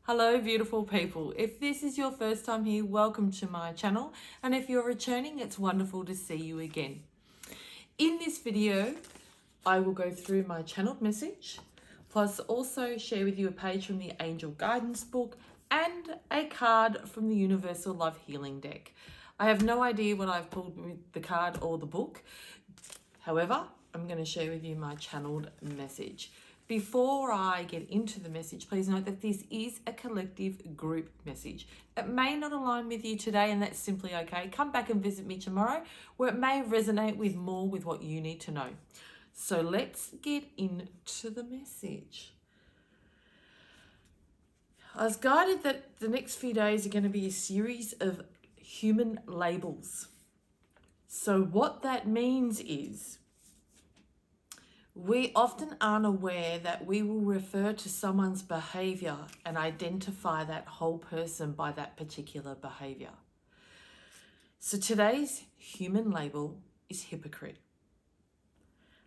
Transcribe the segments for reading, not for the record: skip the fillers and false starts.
Hello beautiful people. If this is your first time here, welcome to my channel, and if you're returning, it's wonderful to see you again. In this video, I will go through my channeled message, plus also share with you a page from the Angel Guidance book and a card from the Universal Love Healing deck. I have no idea what I've pulled with the card or the book. However, I'm going to share with you my channeled message. Before I get into the message, please note that this is a collective group message. It may not align with you today, and that's simply okay. Come back and visit me tomorrow, where it may resonate with more with what you need to know. So let's get into the message. I was guided that the next few days are going to be a series of human labels. So what that means is, we often aren't aware that we will refer to someone's behaviour and identify that whole person by that particular behaviour. So today's human label is hypocrite.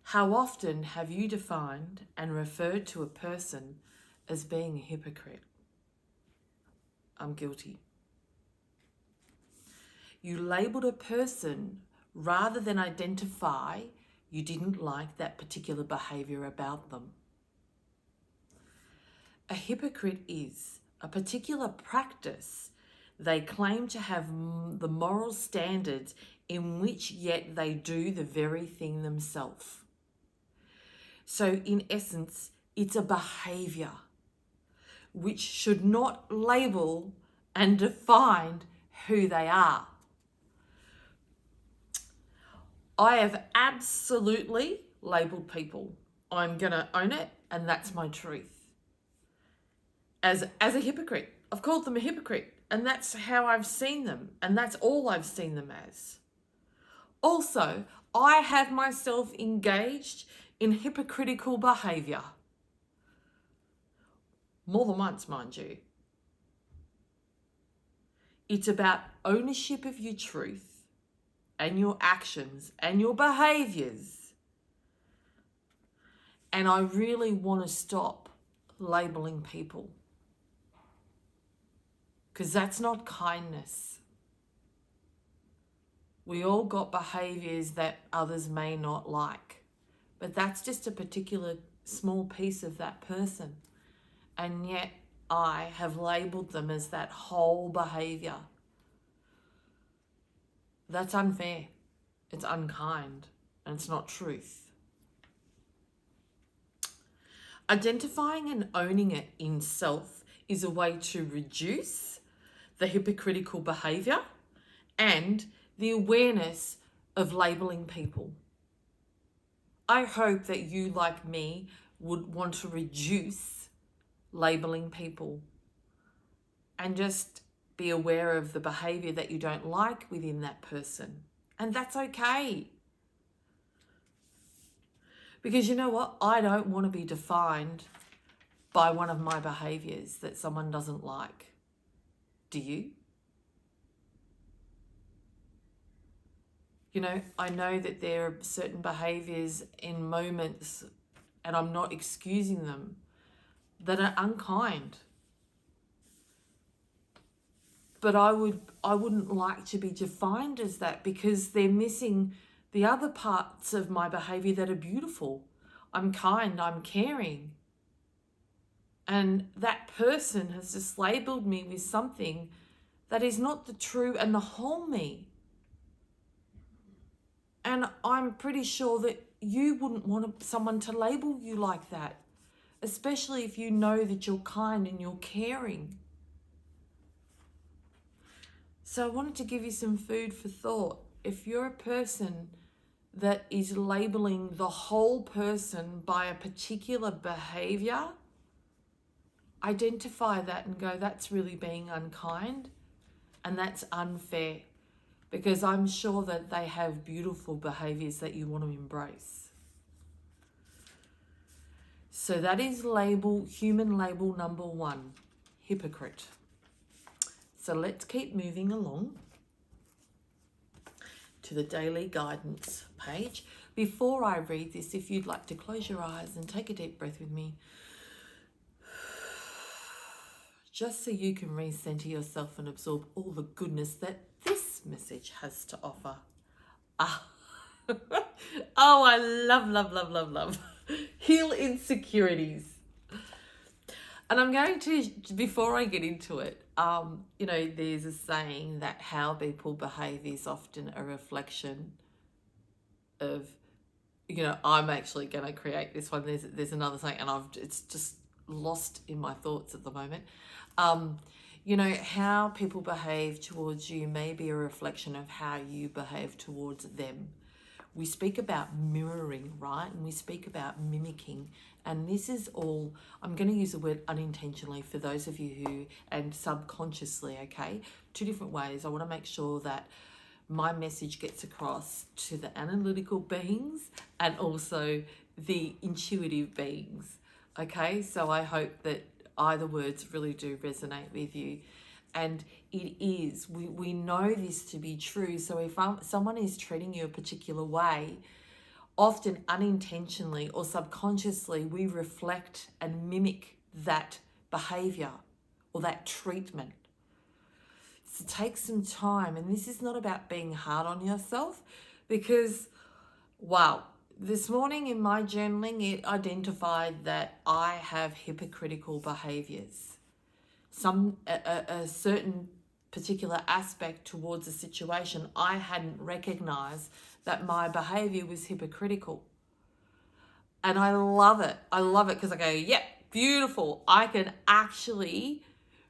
How often have you defined and referred to a person as being a hypocrite? I'm guilty. You labelled a person rather than identify you didn't like that particular behaviour about them. A hypocrite is a particular practice they claim to have the moral standards in which yet they do the very thing themselves. So in essence, it's a behaviour which should not label and define who they are. I have absolutely labelled people. I'm going to own it, and that's my truth. As a hypocrite. I've called them a hypocrite, and that's how I've seen them, and that's all I've seen them as. Also, I have myself engaged in hypocritical behaviour. More than once, mind you. It's about ownership of your truth and your actions and your behaviours. And I really want to stop labelling people, because that's not kindness. We all got behaviours that others may not like, but that's just a particular small piece of that person. And yet I have labelled them as that whole behaviour. That's unfair, it's unkind, and it's not truth. Identifying and owning it in self is a way to reduce the hypocritical behaviour and the awareness of labelling people. I hope that you, like me, would want to reduce labelling people and just be aware of the behaviour that you don't like within that person. And that's okay. Because you know what? I don't want to be defined by one of my behaviours that someone doesn't like. Do you? You know, I know that there are certain behaviours in moments, and I'm not excusing them, that are unkind. But I wouldn't like to be defined as that, because they're missing the other parts of my behaviour that are beautiful. I'm kind, I'm caring. And that person has just labelled me with something that is not the true and the whole me. And I'm pretty sure that you wouldn't want someone to label you like that, especially if you know that you're kind and you're caring. So I wanted to give you some food for thought. If you're a person that is labelling the whole person by a particular behaviour, identify that and go, that's really being unkind and that's unfair, because I'm sure that they have beautiful behaviours that you want to embrace. So that is human label number 1, hypocrite. So let's keep moving along to the daily guidance page. Before I read this, if you'd like to close your eyes and take a deep breath with me. just so you can recenter yourself and absorb all the goodness that this message has to offer. Ah. Oh, I love, love, love, love, love. Heal insecurities. And I'm going to, before I get into it, there's a saying that how people behave is often a reflection of, I'm actually going to create this one. There's another saying, and it's just lost in my thoughts at the moment. How people behave towards you may be a reflection of how you behave towards them. We speak about mirroring, right? And we speak about mimicking. And this is all, I'm going to use the word unintentionally for those of you who, and subconsciously, okay? Two different ways. I want to make sure that my message gets across to the analytical beings and also the intuitive beings, okay? So I hope that either words really do resonate with you. And it is, we know this to be true. So if someone is treating you a particular way, often unintentionally or subconsciously, we reflect and mimic that behavior or that treatment. So take some time. And this is not about being hard on yourself, because, wow, this morning in my journaling, it identified that I have hypocritical behaviors. A certain particular aspect towards a situation, I hadn't recognized that my behavior was hypocritical. And I love it. I love it because I go, yeah, beautiful. I can actually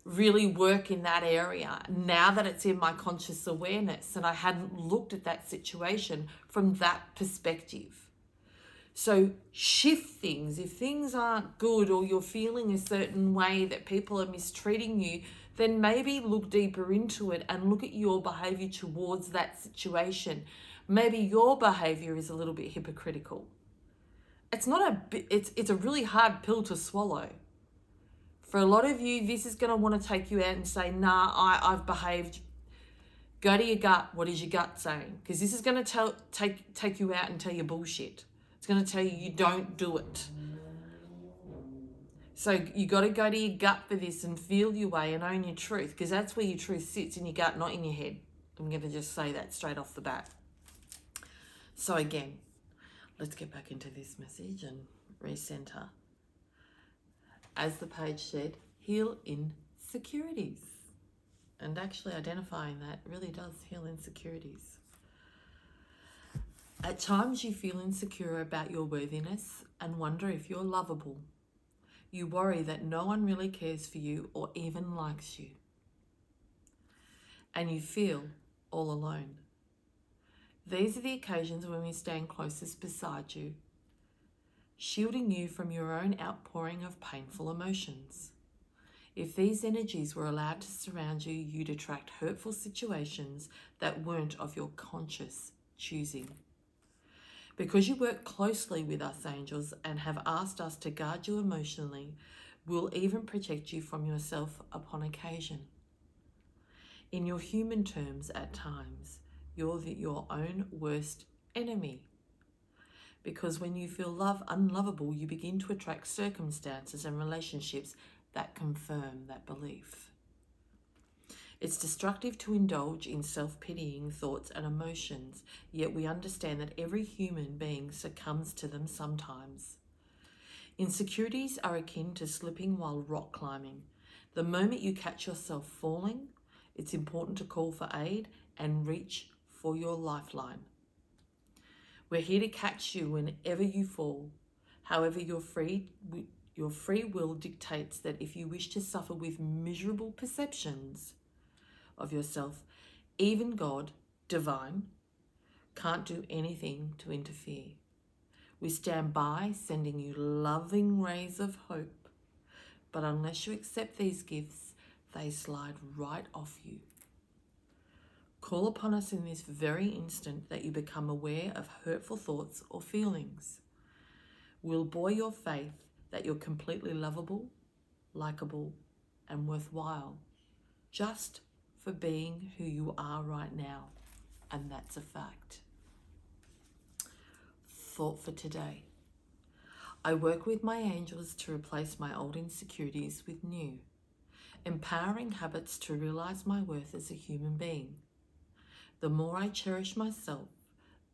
really work in that area now that it's in my conscious awareness, and I hadn't looked at that situation from that perspective. So shift things. If things aren't good or you're feeling a certain way that people are mistreating you, then maybe look deeper into it and look at your behavior towards that situation. Maybe your behavior is a little bit hypocritical. It's a really hard pill to swallow. For a lot of you, this is going to want to take you out and say, nah, I've behaved. Go to your gut. What is your gut saying? Because this is going to take you out and tell you bullshit. It's going to tell you don't do it. So you got to go to your gut for this and feel your way and own your truth, because that's where your truth sits, in your gut, not in your head. I'm going to just say that straight off the bat. So again, let's get back into this message and recenter. As the page said, heal insecurities. And actually identifying that really does heal insecurities. At times you feel insecure about your worthiness and wonder if you're lovable. You worry that no one really cares for you or even likes you. And you feel all alone. These are the occasions when we stand closest beside you, shielding you from your own outpouring of painful emotions. If these energies were allowed to surround you, you'd attract hurtful situations that weren't of your conscious choosing. Because you work closely with us, angels, and have asked us to guard you emotionally, we'll even protect you from yourself upon occasion. In your human terms, at times, you're your own worst enemy. Because when you feel unlovable, you begin to attract circumstances and relationships that confirm that belief. It's destructive to indulge in self-pitying thoughts and emotions, yet we understand that every human being succumbs to them sometimes. Insecurities are akin to slipping while rock climbing. The moment you catch yourself falling, it's important to call for aid and reach for your lifeline. We're here to catch you whenever you fall. However, your free will dictates that if you wish to suffer with miserable perceptions of yourself, even God, divine, can't do anything to interfere. We stand by, sending you loving rays of hope, but unless you accept these gifts, they slide right off you. Call upon us in this very instant that you become aware of hurtful thoughts or feelings. We'll buoy your faith that you're completely lovable, likable, and worthwhile, just for being who you are right now, and that's a fact. Thought for today. I work with my angels to replace my old insecurities with new. Empowering habits to realize my worth as a human being. The more I cherish myself,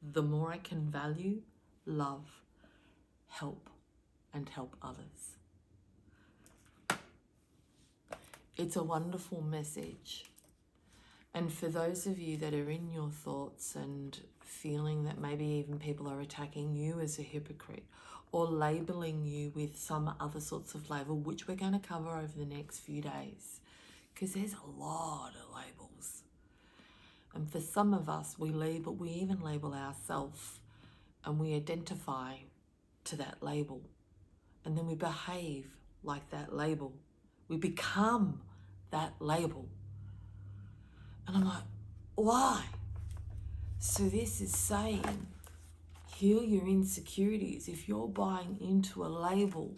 the more I can value, love, help, and help others. It's a wonderful message. And for those of you that are in your thoughts and feeling that maybe even people are attacking you as a hypocrite or labeling you with some other sorts of label, which we're going to cover over the next few days, because there's a lot of labels. And for some of us, we even label ourselves and we identify to that label. And then we behave like that label. We become that label. And I'm like, why? So this is saying, heal your insecurities. If you're buying into a label,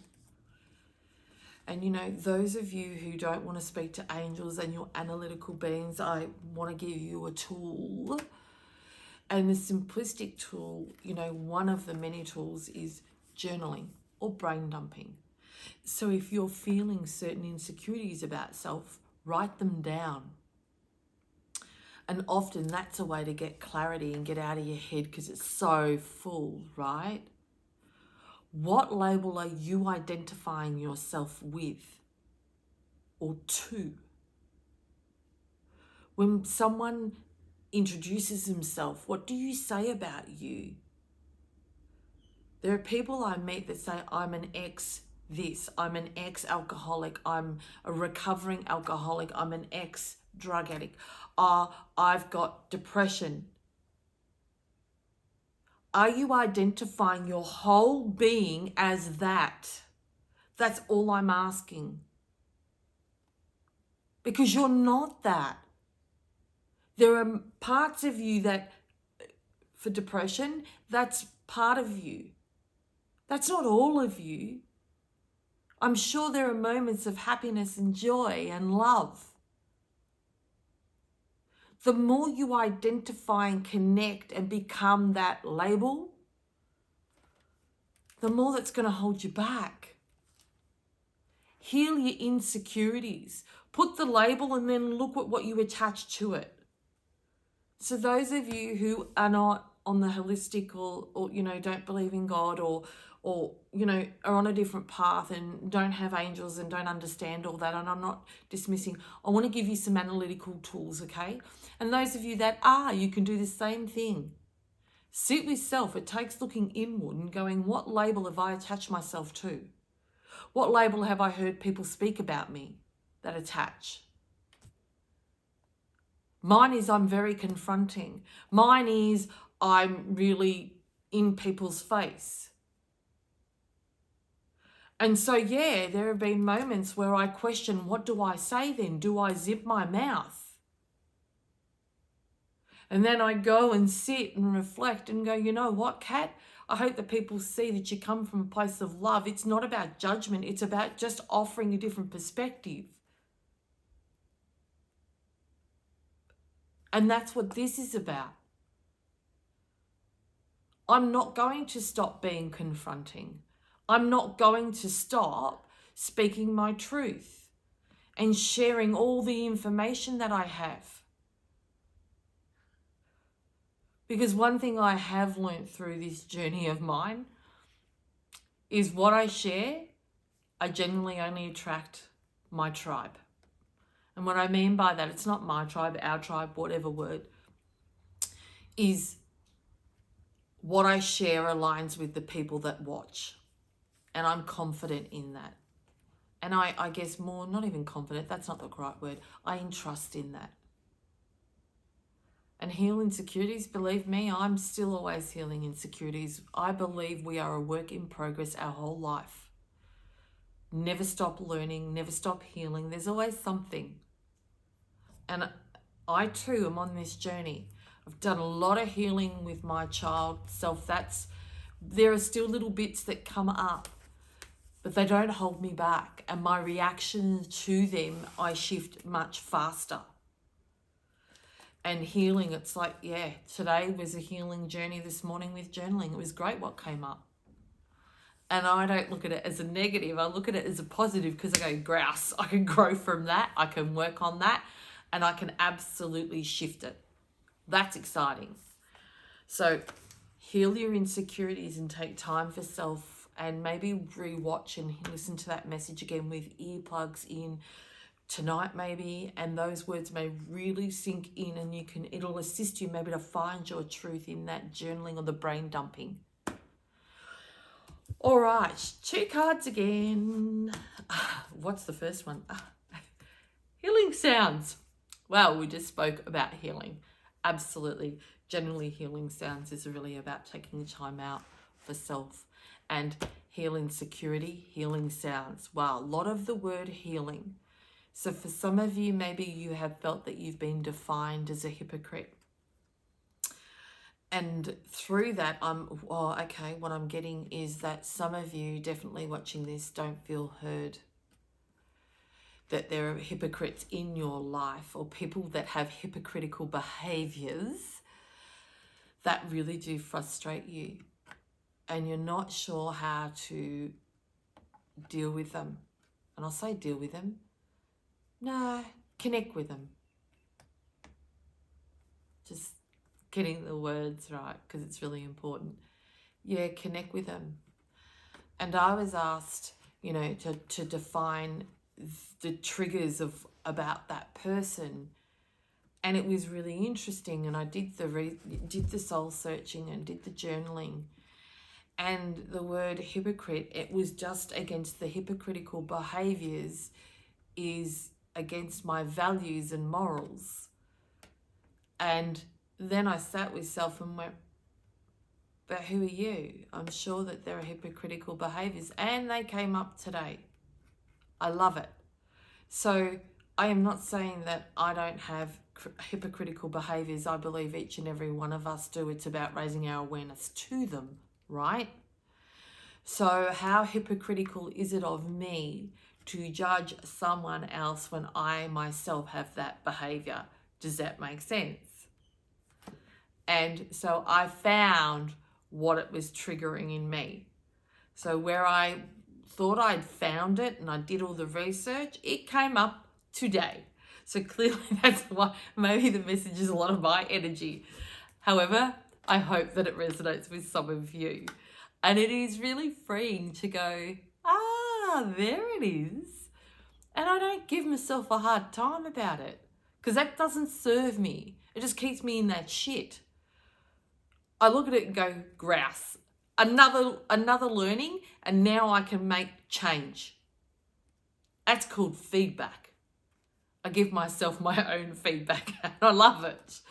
and you know, those of you who don't want to speak to angels and your analytical beings, I want to give you a tool. And the simplistic tool, you know, one of the many tools is journaling or brain dumping. So if you're feeling certain insecurities about self, write them down. And often that's a way to get clarity and get out of your head because it's so full, right? What label are you identifying yourself with or to? When someone introduces himself, what do you say about you? There are people I meet that say, I'm an ex this, I'm an ex-alcoholic, I'm a recovering alcoholic, I'm an ex-drug addict, I've got depression. Are you identifying your whole being as that? That's all I'm asking. Because you're not that. There are parts of you that, for depression, that's part of you. That's not all of you. I'm sure there are moments of happiness and joy and love. The more you identify and connect and become that label, the more that's going to hold you back. Heal your insecurities. Put the label and then look at what you attach to it. So those of you who are not on the holistic or you know, don't believe in God or you know, are on a different path and don't have angels and don't understand all that, and I'm not dismissing, I want to give you some analytical tools, okay? And those of you that are, you can do the same thing. Sit with self. It takes looking inward and going, what label have I attached myself to? What label have I heard people speak about me that attach? Mine is I'm very confronting. Mine is I'm really in people's face. And so, yeah, there have been moments where I question, what do I say then? Do I zip my mouth? And then I go and sit and reflect and go, you know what, Kat? I hope that people see that you come from a place of love. It's not about judgment. It's about just offering a different perspective. And that's what this is about. I'm not going to stop being confronting. I'm not going to stop speaking my truth and sharing all the information that I have. Because one thing I have learned through this journey of mine is what I share, I genuinely only attract my tribe. And what I mean by that, it's not my tribe, our tribe, whatever word, is what I share aligns with the people that watch. And I'm confident in that. And I guess more, not even confident, that's not the right word. I entrust in that. And heal insecurities, believe me, I'm still always healing insecurities. I believe we are a work in progress our whole life. Never stop learning, never stop healing. There's always something. And I too am on this journey. I've done a lot of healing with my child self. There are still little bits that come up, but they don't hold me back. And my reaction to them, I shift much faster. And healing, it's like, today was a healing journey this morning with journaling. It was great what came up. And I don't look at it as a negative. I look at it as a positive because I go, grouse. I can grow from that. I can work on that. And I can absolutely shift it. That's exciting. So heal your insecurities and take time for self, and maybe rewatch and listen to that message again with earplugs in tonight maybe, and those words may really sink in, and it'll assist you maybe to find your truth in that journaling or the brain dumping. All right, 2 cards again. What's the first one? Healing sounds. Well, we just spoke about healing. Absolutely. Generally, healing sounds is really about taking time out for self and heal insecurity, healing sounds. Wow, a lot of the word healing. So for some of you, maybe you have felt that you've been defined as a hypocrite. And through that, what I'm getting is that some of you definitely watching this don't feel heard. That there are hypocrites in your life, or people that have hypocritical behaviours that really do frustrate you. And you're not sure how to deal with them. And I'll say deal with them. No, connect with them. Just getting the words right, because it's really important. Yeah, connect with them. And I was asked, to define the triggers about that person, and it was really interesting. And I did the soul searching and did the journaling, and the word hypocrite, it was just against the hypocritical behaviors, is against my values and morals. And then I sat with self and went, but who are you? I'm sure that there are hypocritical behaviors, and they came up today. I love it. So I am not saying that I don't have hypocritical behaviors. I believe each and every one of us do. It's about raising our awareness to them, right? So how hypocritical is it of me to judge someone else when I myself have that behavior? Does that make sense? And so I found what it was triggering in me. So where I thought I'd found it and I did all the research, it came up today. So clearly that's why maybe the message is a lot of my energy. However, I hope that it resonates with some of you. And it is really freeing to go, there it is. And I don't give myself a hard time about it, because that doesn't serve me. It just keeps me in that shit. I look at it and go, grouse. Another learning, and now I can make change. That's called feedback. I give myself my own feedback, and I love it.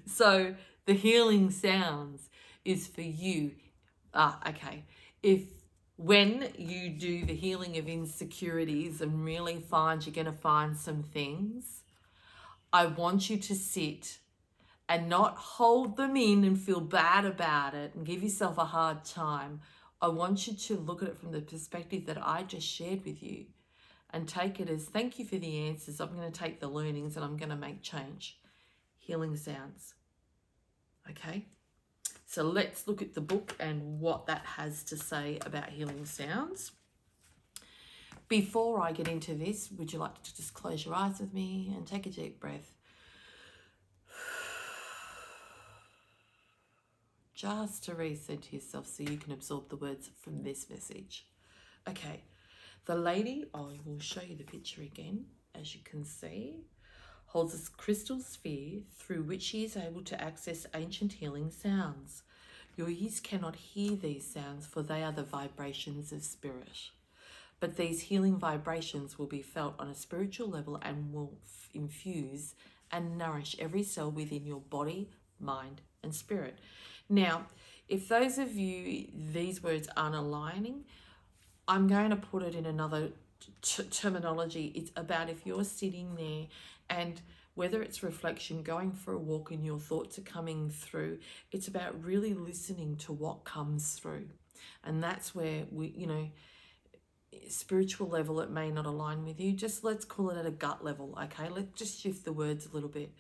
So the healing sounds is for you. When you do the healing of insecurities and really find you're going to find some things, I want you to sit and not hold them in and feel bad about it and give yourself a hard time. I want you to look at it from the perspective that I just shared with you and take it as, thank you for the answers. I'm going to take the learnings and I'm going to make change. Healing sounds. Okay? So let's look at the book and what that has to say about healing sounds. Before I get into this, would you like to just close your eyes with me and take a deep breath? Just to reset yourself so you can absorb the words from this message. Okay, the lady, I will show you the picture again, as you can see, holds a crystal sphere through which she is able to access ancient healing sounds. Your ears cannot hear these sounds, for they are the vibrations of spirit. But these healing vibrations will be felt on a spiritual level and will infuse and nourish every cell within your body, mind, and spirit. Now, if those of you, these words aren't aligning, I'm going to put it in another terminology. It's about if you're sitting there and whether it's reflection, going for a walk and your thoughts are coming through, it's about really listening to what comes through. And that's where spiritual level, it may not align with you. Just let's call it at a gut level, okay? Let's just shift the words a little bit.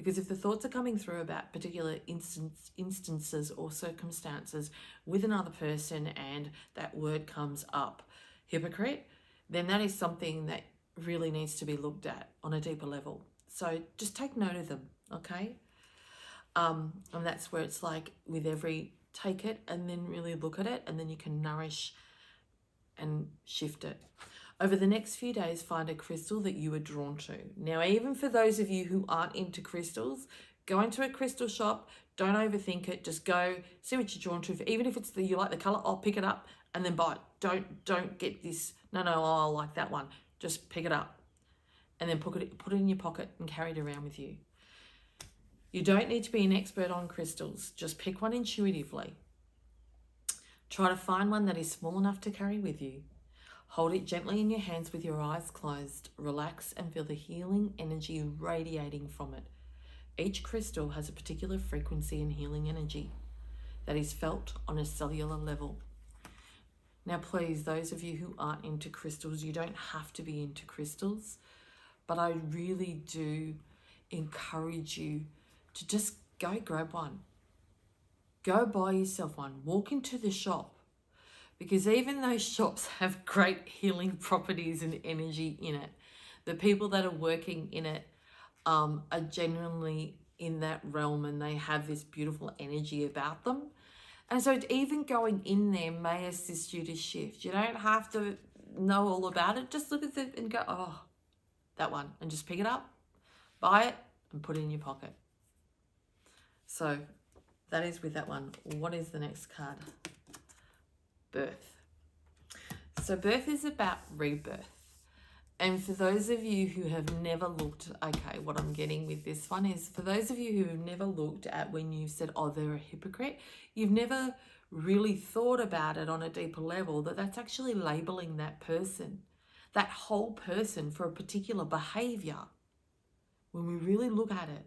Because if the thoughts are coming through about particular instances or circumstances with another person and that word comes up, hypocrite, then that is something that really needs to be looked at on a deeper level. So just take note of them, okay? And that's where it's like with every, take it and then really look at it, and then you can nourish and shift it. Over the next few days, find a crystal that you are drawn to. Now, even for those of you who aren't into crystals, go into a crystal shop, don't overthink it, just go, see what you're drawn to. Even if it's you like the colour, I'll pick it up and then buy it. Don't get this, no, I like that one. Just pick it up and then put it in your pocket and carry it around with you. You don't need to be an expert on crystals. Just pick one intuitively. Try to find one that is small enough to carry with you. Hold it gently in your hands with your eyes closed. Relax and feel the healing energy radiating from it. Each crystal has a particular frequency and healing energy that is felt on a cellular level. Now, please, those of you who aren't into crystals, you don't have to be into crystals, but I really do encourage you to just go grab one. Go buy yourself one. Walk into the shop, because even those shops have great healing properties and energy in it. The people that are working in it are genuinely in that realm, and they have this beautiful energy about them. And so even going in there may assist you to shift. You don't have to know all about it. Just look at it and go, oh, that one, and just pick it up, buy it, and put it in your pocket. So that is with that one. What is the next card? Birth. So birth is about rebirth. And for those of you who have never looked, okay, what I'm getting with this one is, for those of you who have never looked at when you've said, oh, they're a hypocrite, you've never really thought about it on a deeper level, that's actually labeling that person, that whole person, for a particular behavior when we really look at it.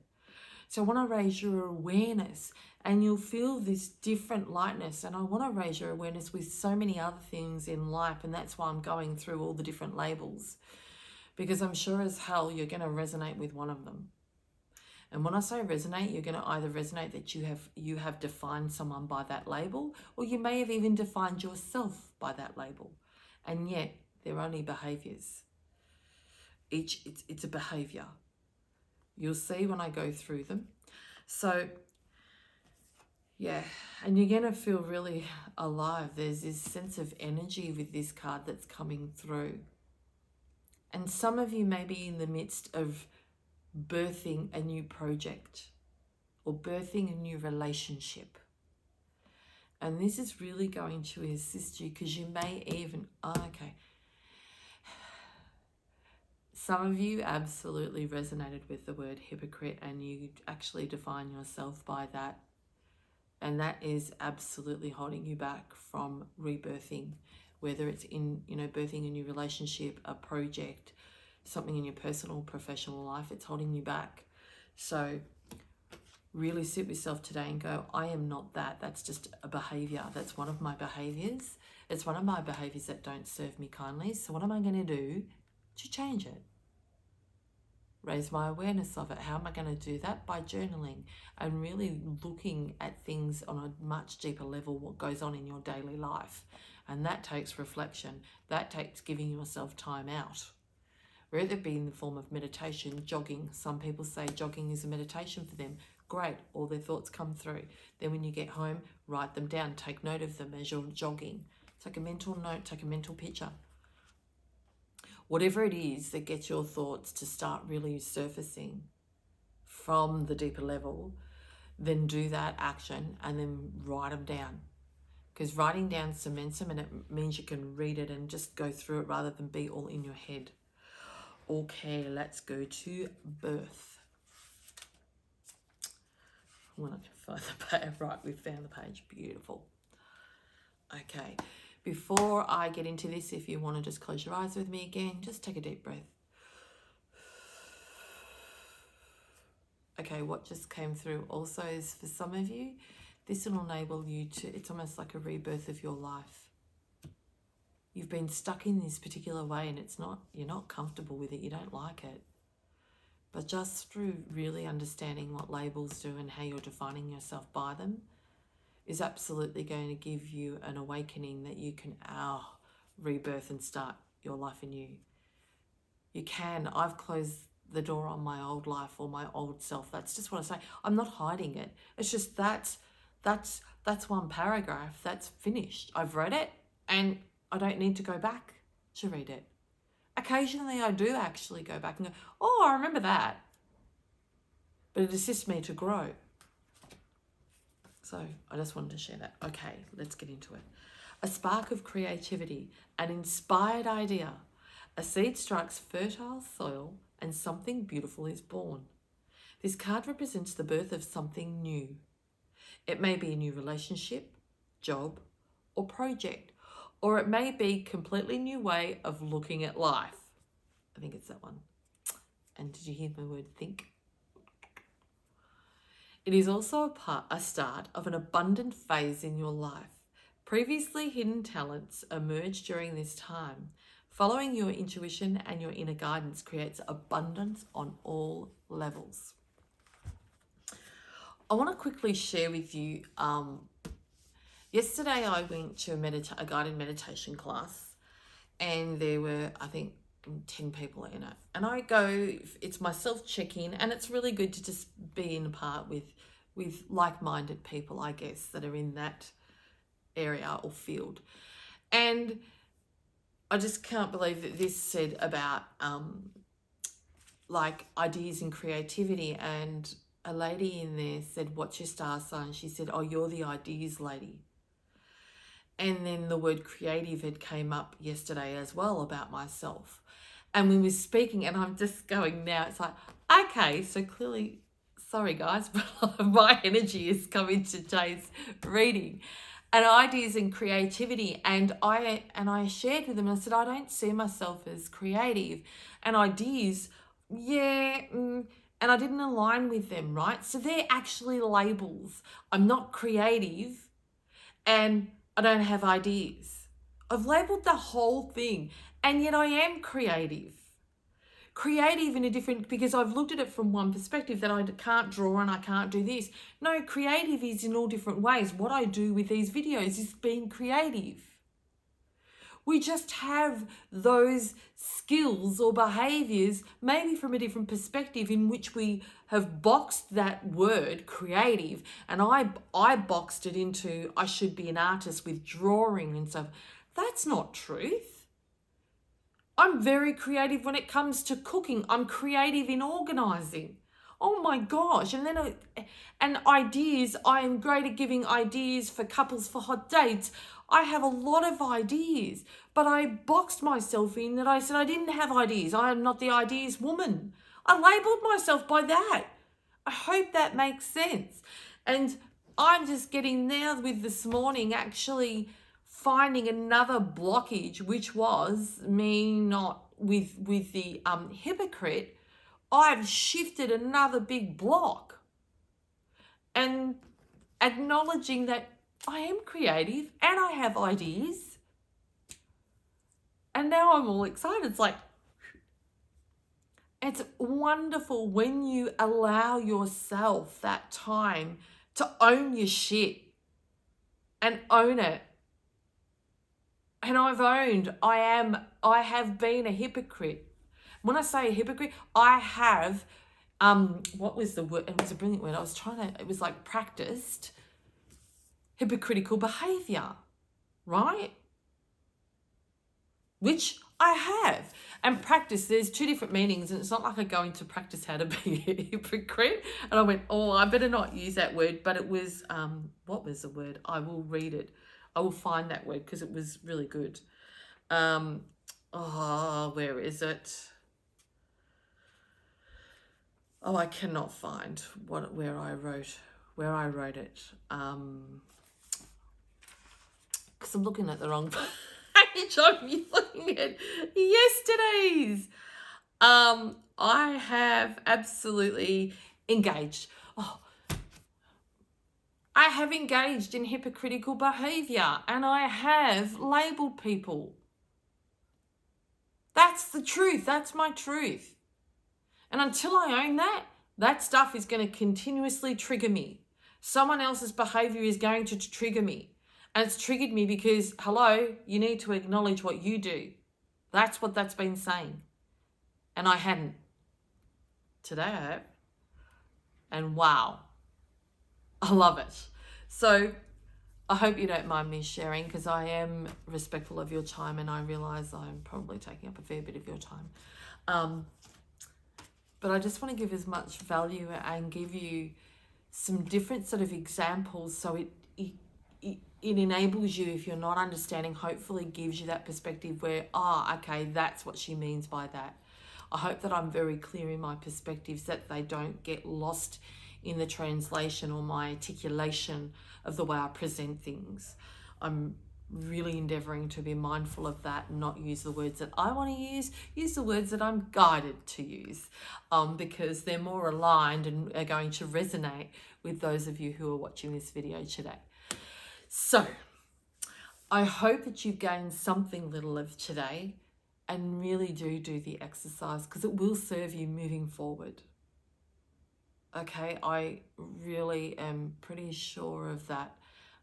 So I want to raise your awareness, and you'll feel this different lightness. And I want to raise your awareness with so many other things in life. And that's why I'm going through all the different labels, because I'm sure as hell you're going to resonate with one of them. And when I say resonate, you're going to either resonate that you have defined someone by that label, or you may have even defined yourself by that label. And yet they're only behaviors. It's a behavior. You'll see when I go through them. So, yeah, and you're going to feel really alive. There's this sense of energy with this card that's coming through. And some of you may be in the midst of birthing a new project or birthing a new relationship. And this is really going to assist you, because you may even, some of you absolutely resonated with the word hypocrite, and you actually define yourself by that. And that is absolutely holding you back from rebirthing, whether it's in, birthing a new relationship, a project, something in your personal, professional life. It's holding you back. So really sit with yourself today and go, I am not that. That's just a behavior. That's one of my behaviors. It's one of my behaviors that don't serve me kindly. So what am I going to do to change it? Raise my awareness of it. How am I going to do that? By journaling and really looking at things on a much deeper level, what goes on in your daily life. And that takes reflection. That takes giving yourself time out. Whether it be in the form of meditation, jogging. Some people say jogging is a meditation for them. Great, all their thoughts come through. Then when you get home, write them down. Take note of them as you're jogging. Take a mental note, take a mental picture. Whatever it is that gets your thoughts to start really surfacing from the deeper level, then do that action and then write them down. Because writing down cements them, and it means you can read it and just go through it rather than be all in your head. Okay, let's go to birth. When I can find the page, right, we've found the page. Beautiful. Okay. Before I get into this, if you want to just close your eyes with me again, just take a deep breath. Okay, what just came through also is, for some of you, this will enable you to, it's almost like a rebirth of your life. You've been stuck in this particular way and you're not comfortable with it, you don't like it. But just through really understanding what labels do and how you're defining yourself by them is absolutely going to give you an awakening that you can rebirth and start your life anew. You can. I've closed the door on my old life or my old self. That's just what I say. I'm not hiding it. It's just that's one paragraph. That's finished. I've read it and I don't need to go back to read it. Occasionally I do actually go back and go, oh, I remember that. But it assists me to grow. So I just wanted to share that. Okay, let's get into it. A spark of creativity, an inspired idea. A seed strikes fertile soil and something beautiful is born. This card represents the birth of something new. It may be a new relationship, job, or project, or it may be a completely new way of looking at life. I think it's that one. And did you hear my word think? It is also a start of an abundant phase in your life. Previously hidden talents emerge during this time. Following your intuition and your inner guidance creates abundance on all levels. I want to quickly share with you, yesterday I went to a guided meditation class and there were, I think, 10 people in it. And I go, it's my self-check-in, and it's really good to just be in part with like-minded people, I guess, that are in that area or field. And I just can't believe that this said about like ideas and creativity, and a lady in there said, what's your star sign? She said, oh, you're the ideas lady. And then the word creative had came up yesterday as well about myself. And we were speaking, and I'm just going now, it's like, okay, so clearly, sorry guys, but my energy is coming to today's reading. And ideas and creativity, and I shared with them, and I said, I don't see myself as creative. And ideas, and I didn't align with them, right? So they're actually labels. I'm not creative, and I don't have ideas. I've labeled the whole thing, and yet I am creative. Creative in a different, because I've looked at it from one perspective, that I can't draw and I can't do this. No, creative is in all different ways. What I do with these videos is being creative. We just have those skills or behaviors, maybe from a different perspective, in which we have boxed that word creative, and I boxed it into I should be an artist with drawing and stuff. That's not truth. I'm very creative when it comes to cooking. I'm creative in organizing. Oh my gosh. And then and ideas, I am great at giving ideas for couples for hot dates. I have a lot of ideas, but I boxed myself in that I said I didn't have ideas. I am not the ideas woman. I labeled myself by that. I hope that makes sense. And I'm just getting now with this morning actually finding another blockage, which was me not with the hypocrite. I've shifted another big block, and acknowledging that I am creative and I have ideas. And now I'm all excited. It's like, it's wonderful when you allow yourself that time to own your shit and own it. And I've owned, I have been a hypocrite. When I say a hypocrite, I have, what was the word? It was a brilliant word. It was like practiced hypocritical behaviour, right? Which I have. And practice, there's two different meanings, and it's not like I go into practice how to be a hypocrite. And I went, oh, I better not use that word. But it was, what was the word? I will read it. I will find that word because it was really good. Where is it? Oh, I cannot find where I wrote it. Because I'm looking at the wrong page. I'm looking at yesterday's. I have absolutely engaged. I have engaged in hypocritical behaviour, and I have labelled people. That's the truth. That's my truth. And until I own that, that stuff is going to continuously trigger me. Someone else's behavior is going to trigger me. And it's triggered me because, hello, you need to acknowledge what you do. That's what that's been saying. And I hadn't. Today I have. And wow, I love it. So I hope you don't mind me sharing, because I am respectful of your time and I realise I'm probably taking up a fair bit of your time. But I just want to give as much value and give you some different sort of examples so it enables you, if you're not understanding, hopefully gives you that perspective where, okay, that's what she means by that. I hope that I'm very clear in my perspectives, that they don't get lost in the translation or my articulation of the way I present things. I'm really endeavouring to be mindful of that and not use the words that I want to use the words that I'm guided to use, because they're more aligned and are going to resonate with those of you who are watching this video today. So I hope that you've gained something little of today, and really do the exercise, because it will serve you moving forward. Okay, I really am pretty sure of that.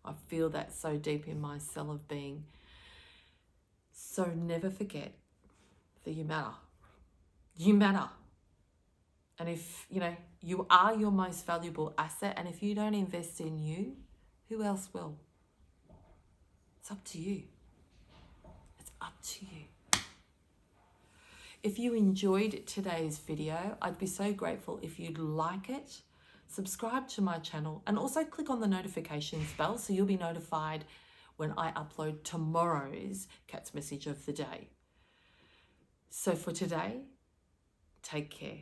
I feel that so deep in my cell of being. So never forget that you matter. You matter. And if, you are your most valuable asset, and if you don't invest in you, who else will? It's up to you. It's up to you. If you enjoyed today's video, I'd be so grateful if you'd like it, subscribe to my channel, and also click on the notifications bell so you'll be notified when I upload tomorrow's Cat's Message of the Day. So for today, take care.